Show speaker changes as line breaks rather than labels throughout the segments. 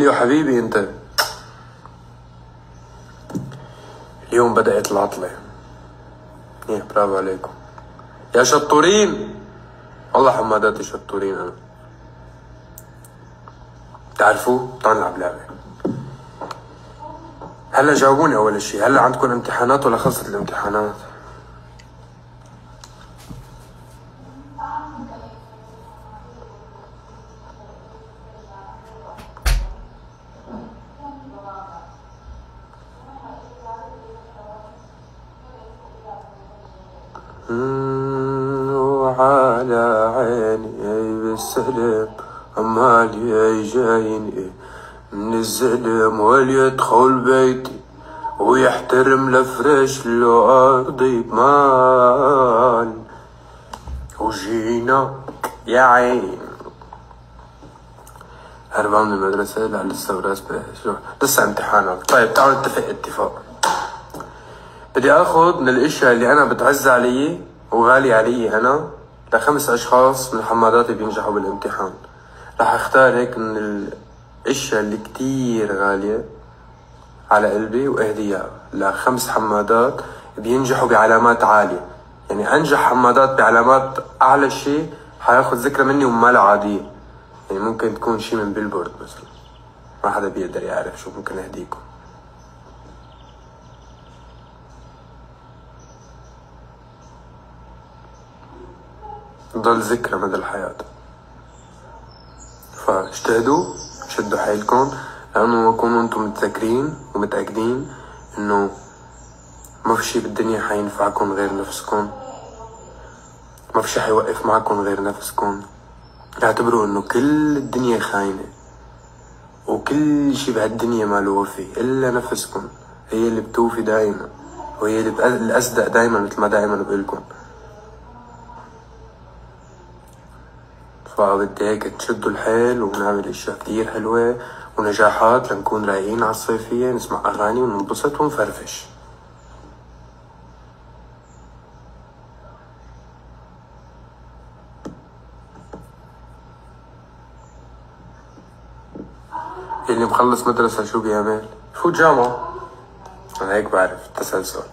ايوه حبيبي انت. اليوم بدأت العطلة. ايه برافو عليكم يا شطورين، والله حماداتي شطورين. انا تعرفوا تعالوا نلعب لعبة. هلا جاوبوني اول اشي، هلا عندكم امتحانات ولا خلصت الامتحانات؟ وعلى عيني بالسلم عمال جايني من الزلم وليدخل بيتي ويحترم لفرش له أرضي بمال وجينا يا عين. هربان من المدرسة؟ لا لسه براسبة، لسه امتحانات. طيب تعالوا نتفق اتفاق. بدي اخذ من الاشياء اللي انا بتعز علي وغالي علي انا ل5 اشخاص من حماداتي بينجحوا بالامتحان. رح اختار هيك من الاشياء اللي كتير غالية على قلبي واهديها ل5 حمادات بينجحوا بعلامات عالية. يعني انجح حمادات بعلامات اعلى شيء حياخد ذكرى مني وما لا عادية. يعني ممكن تكون شيء من بيلبورد مثلا، ما حدا بيقدر يعرف شو ممكن اهديكم. ضل ذكرى مدى الحياة. فاجتهدوا، شدوا حيلكم، لأنه كونوا انتم متذكرين ومتأكدين انه ما في شي بالدنيا حينفعكم غير نفسكم، ما في شي حيوقف معكم غير نفسكم. اعتبروا انه كل الدنيا خاينة وكل شي بهالدنيا ما له وفي الا نفسكم، هي اللي بتوفي دائما وهي اللي الأصدق دائما، مثل ما دائما بقولكم. فبدي هيك تشدوا الحيل ونعمل اشياء كتير حلوة ونجاحات لنكون رايقين على الصيفية، نسمع اغاني وننبسط ونفرفش. اللي مخلص مدرسة شو بيعمل؟ فوت جامعة. انا هيك بعرف التسلسل.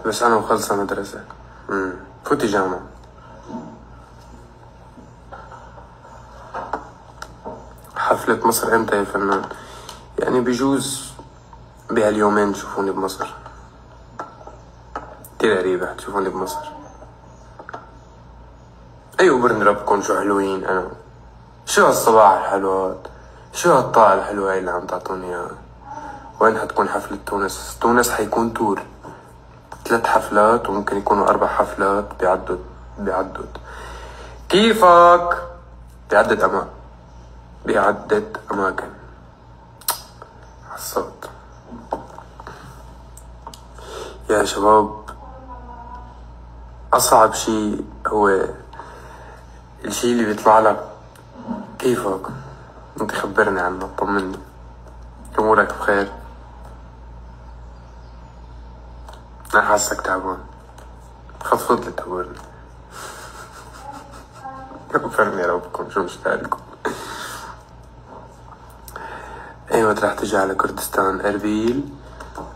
بس انا مخلصة مدرسة. فوتي جامعة. حفلة مصر امتى يا فنان؟ يعني بجوز بهاليومين تشوفوني بمصر. كتير غريبة تشوفوني بمصر. ايوه برنربكم شو حلوين انا. شو هالصباح الحلوات، شو هالطاقة الحلوة اللي عم تعطوني اياها. وين حتكون حفلة تونس؟ تونس حيكون تور 3 حفلات وممكن يكونوا 4 حفلات بعدد كيفك بعدة أماكن عالصوت. يا شباب أصعب شي هو الشي اللي بيطلع لك كيفك. انت خبرني عنه، طمني، أمورك بخير؟ أنا حاسك تعبان، فضفض لي تقولني. غفرني ربكم شو مشتاقلكم. ايوه رح تجي على كردستان، اربيل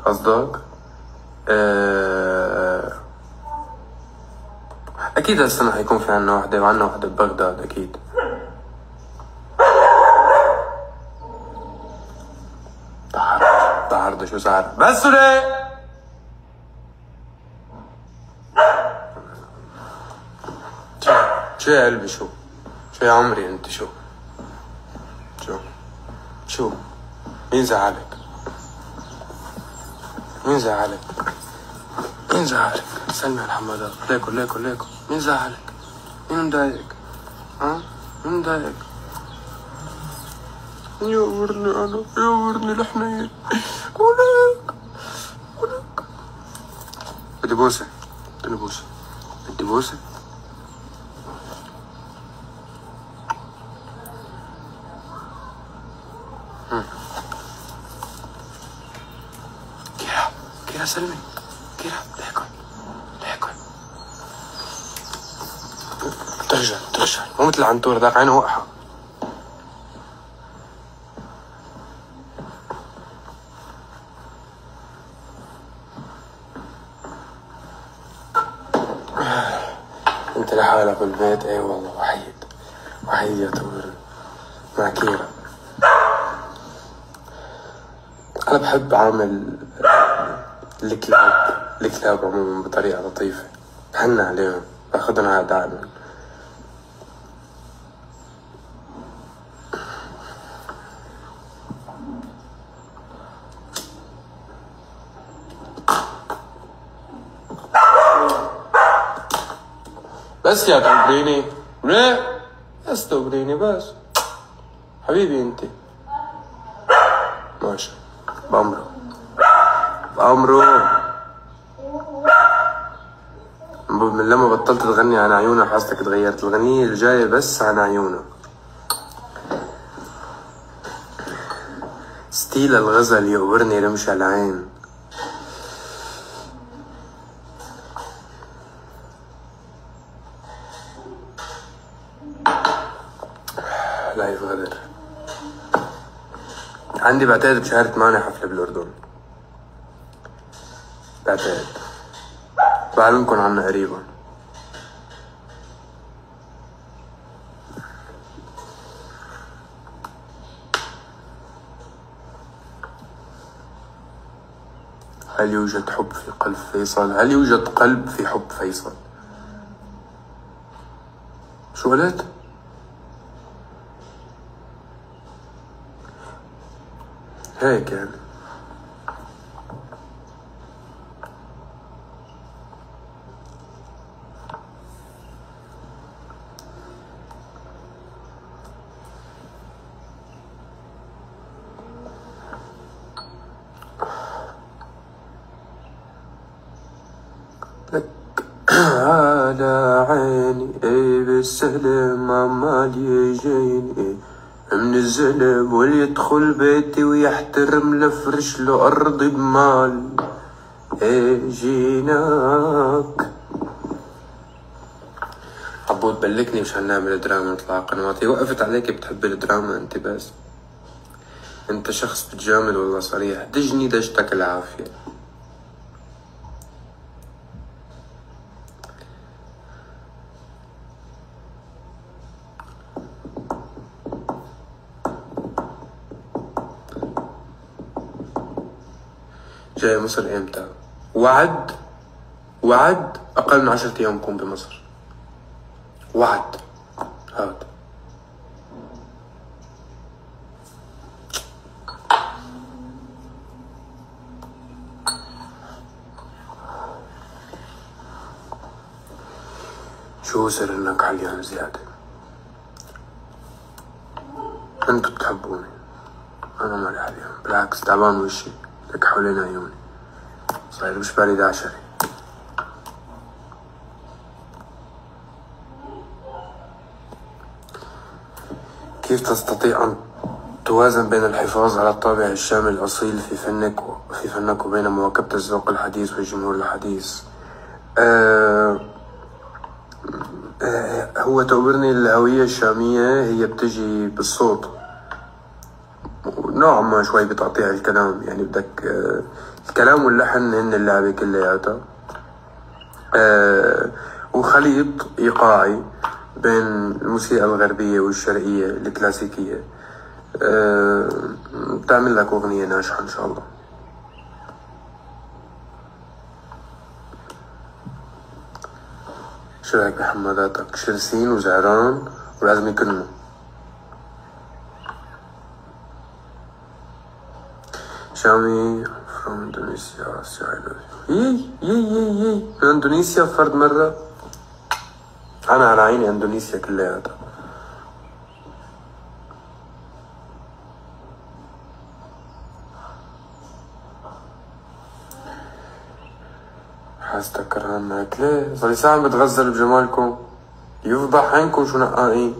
قصدك؟ اكيد هالسنة حيكون في عنا وحدة، وعنا وحدة ببغداد اكيد. طهر شو صار؟ بس ليه؟ شو يا قلبي؟ شو يا عمري انت؟ شو مين زعلك؟ سلمي على الحمادات. ليكو مين زعلك؟ مين مضايقك؟ مين مضايقك؟ يا ورني الحنين. ولك بدي بوسة. كيرا سلمي. كيرا ليكو مو مثل العنتور ذاك عينه وقحة. انت لحالك بالبيت؟ ايه والله وحيد يا تمر مع كيرا. انا بحب اعمل الكلاب عموما بطريقة لطيفة، بحن عليهم، باخدهم على دعمهم. بس يا تقبريني ليه؟ بس تقبريني بس حبيبي انت ماشي. بأمره من لما بطلت تغني عن عيونها حاستك تغيرت. الغنية الجاية بس عن عيونها. ستيل الغزل يقبرني رمش العين. لايف غدر عندي بعتقد بشهر 8 حفلة بالأردن، بعتقد بعلمكن عنها قريبا. هل يوجد حب في قلب فيصل؟ هل يوجد قلب في حب فيصل؟ شو قلت؟ هيك يعني. لك على عيني ايه بالسلم عمال يجيني من الزلم، وليدخل بيتي ويحترم لفرش له أرضي بمال. ايه جيناك عبود بلكني مشان نعمل دراما نطلع قنواتي. وقفت عليك بتحب الدراما انت، بس انت شخص بتجامل والله صريح. دجني دجتك العافية. جاي مصر امتى؟ وعد اقل من 10 ايام بكون بمصر. وعد هاد شو سر انك عليان زيادة؟ انتو بتحبوني، انا مالي عليان، بالعكس تعبان وشي لك حوالين عيوني، صاير مش بالي دعشري. كيف تستطيع أن توازن بين الحفاظ على الطابع الشامل الأصيل في فنك وبين مواكبة الذوق الحديث والجمهور الحديث؟ هو تقبرني الهوية الشامية هي بتجي بالصوت، نوعا ما شوي بتقطيع الكلام، يعني بدك الكلام واللحن هن اللعبة كلياتها، وخليط إيقاعي بين الموسيقى الغربية والشرقية الكلاسيكية، بتعمل لك أغنية ناجحة إن شاء الله. شو رايك بحماداتك؟ شرسين وزعران ولازم يكنوا. شامي from Indonesia. يي من اندونيسيا فرد مرة. انا على عيني اندونيسيا كلياتها. حاستك كرهان هيك ليه؟ صار لي ساعة بتغزل بجمالكم، يفضح عينكم شو نقائين.